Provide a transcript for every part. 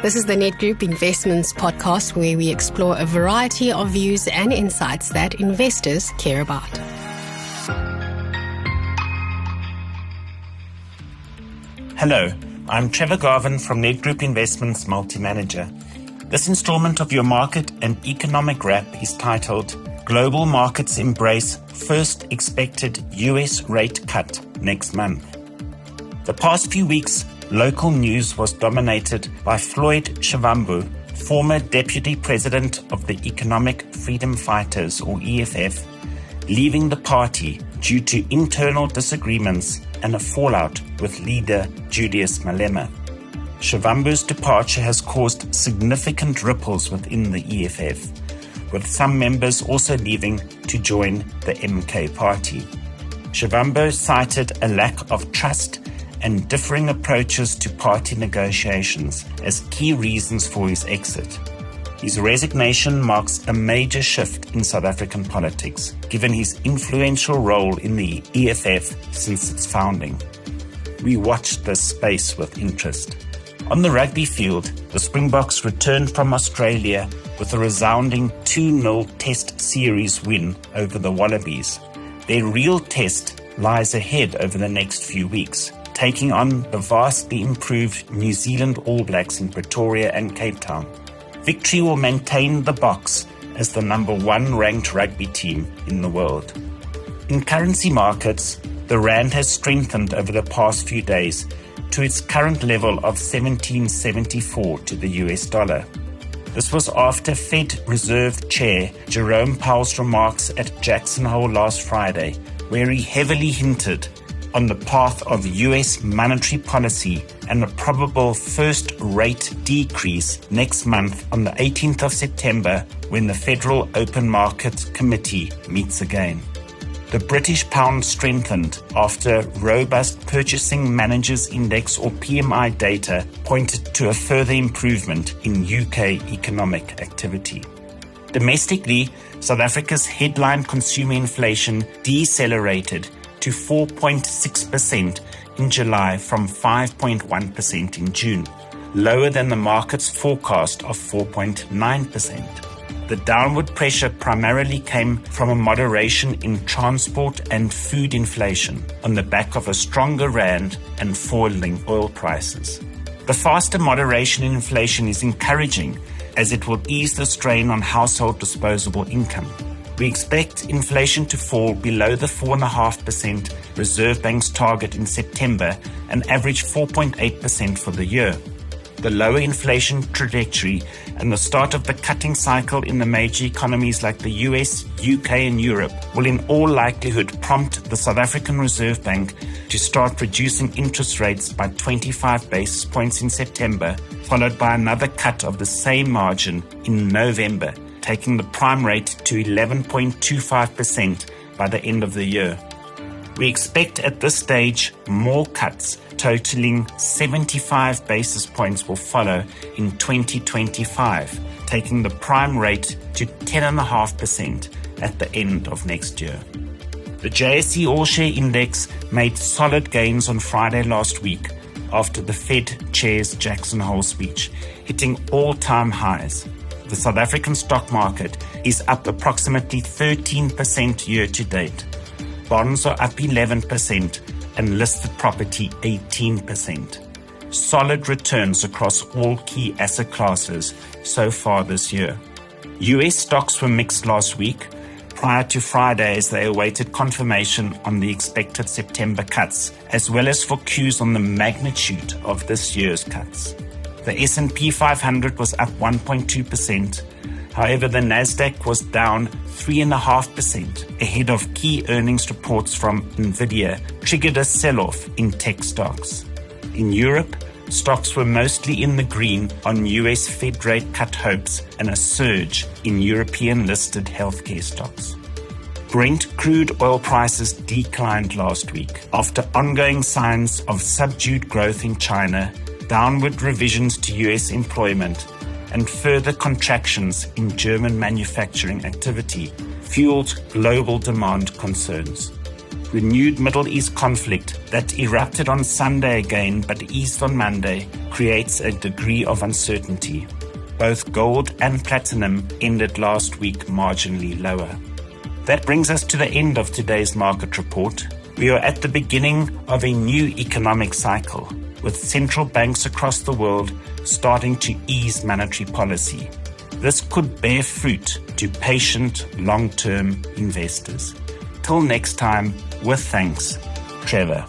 This is the Net Group Investments podcast, where we explore a variety of views and insights that investors care about. Hello, I'm Trevor Garvin from Net Group Investments Multi-Manager. This installment of your market and economic wrap is titled Global Markets Embrace First Expected US Rate Cut Next Month. The past few weeks, local news was dominated by Floyd Shivambu, former Deputy President of the Economic Freedom Fighters, or EFF, leaving the party due to internal disagreements and a fallout with leader Julius Malema. Shivambu's departure has caused significant ripples within the EFF, with some members also leaving to join the MK party. Shivambu cited a lack of trust and differing approaches to party negotiations as key reasons for his exit. His resignation marks a major shift in South African politics, given his influential role in the EFF since its founding. We watched this space with interest. On the rugby field, the Springboks returned from Australia with a resounding 2-0 Test series win over the Wallabies. Their real test lies ahead over the next few weeks, taking on the vastly improved New Zealand All Blacks in Pretoria and Cape Town. Victory will maintain the Boks as the number 1 ranked rugby team in the world. In currency markets, the rand has strengthened over the past few days to its current level of 17.74 to the US dollar. This was after Fed Reserve Chair Jerome Powell's remarks at Jackson Hole last Friday, where he heavily hinted on the path of US monetary policy and a probable first rate decrease next month on the 18th of September when the Federal Open Market Committee meets again. The British pound strengthened after robust Purchasing Managers Index or PMI data pointed to a further improvement in UK economic activity. Domestically, South Africa's headline consumer inflation decelerated to 4.6% in July from 5.1% in June, lower than the market's forecast of 4.9%. The downward pressure primarily came from a moderation in transport and food inflation on the back of a stronger rand and falling oil prices. The faster moderation in inflation is encouraging, as it will ease the strain on household disposable income. We expect inflation to fall below the 4.5% Reserve Bank's target in September and average 4.8% for the year. The lower inflation trajectory and the start of the cutting cycle in the major economies like the US, UK and Europe will in all likelihood prompt the South African Reserve Bank to start reducing interest rates by 25 basis points in September, followed by another cut of the same margin in November, taking the prime rate to 11.25% by the end of the year. We expect at this stage more cuts totaling 75 basis points will follow in 2025, taking the prime rate to 10.5% at the end of next year. The JSE All Share Index made solid gains on Friday last week after the Fed Chair's Jackson Hole speech, hitting all-time highs. The South African stock market is up approximately 13% year to date. Bonds are up 11% and listed property 18%. Solid returns across all key asset classes so far this year. US stocks were mixed last week, prior to Friday as they awaited confirmation on the expected September cuts, as well as for cues on the magnitude of this year's cuts. The S&P 500 was up 1.2%. However, the Nasdaq was down 3.5% ahead of key earnings reports from Nvidia triggered a sell-off in tech stocks. In Europe, stocks were mostly in the green on US Fed rate cut hopes and a surge in European-listed healthcare stocks. Brent crude oil prices declined last week after ongoing signs of subdued growth in China, downward revisions to US employment, and further contractions in German manufacturing activity fueled global demand concerns. renewed Middle East conflict that erupted on Sunday again but eased on Monday creates a degree of uncertainty. Both gold and platinum ended last week marginally lower. That brings us to the end of today's market report. We are at the beginning of a new economic cycle, with central banks across the world starting to ease monetary policy. This could bear fruit to patient, long-term investors. Till next time, with thanks, Trevor.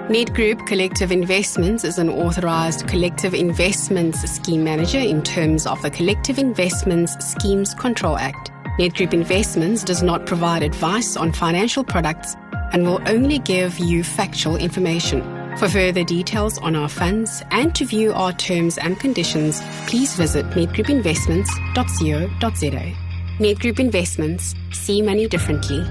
Nedgroup Collective Investments is an authorised collective investments scheme manager in terms of the Collective Investments Schemes Control Act. Nedgroup Investments does not provide advice on financial products and will only give you factual information. For further details on our funds and to view our terms and conditions, please visit nedgroupinvestments.co.za. Nedgroup Investments. See money differently.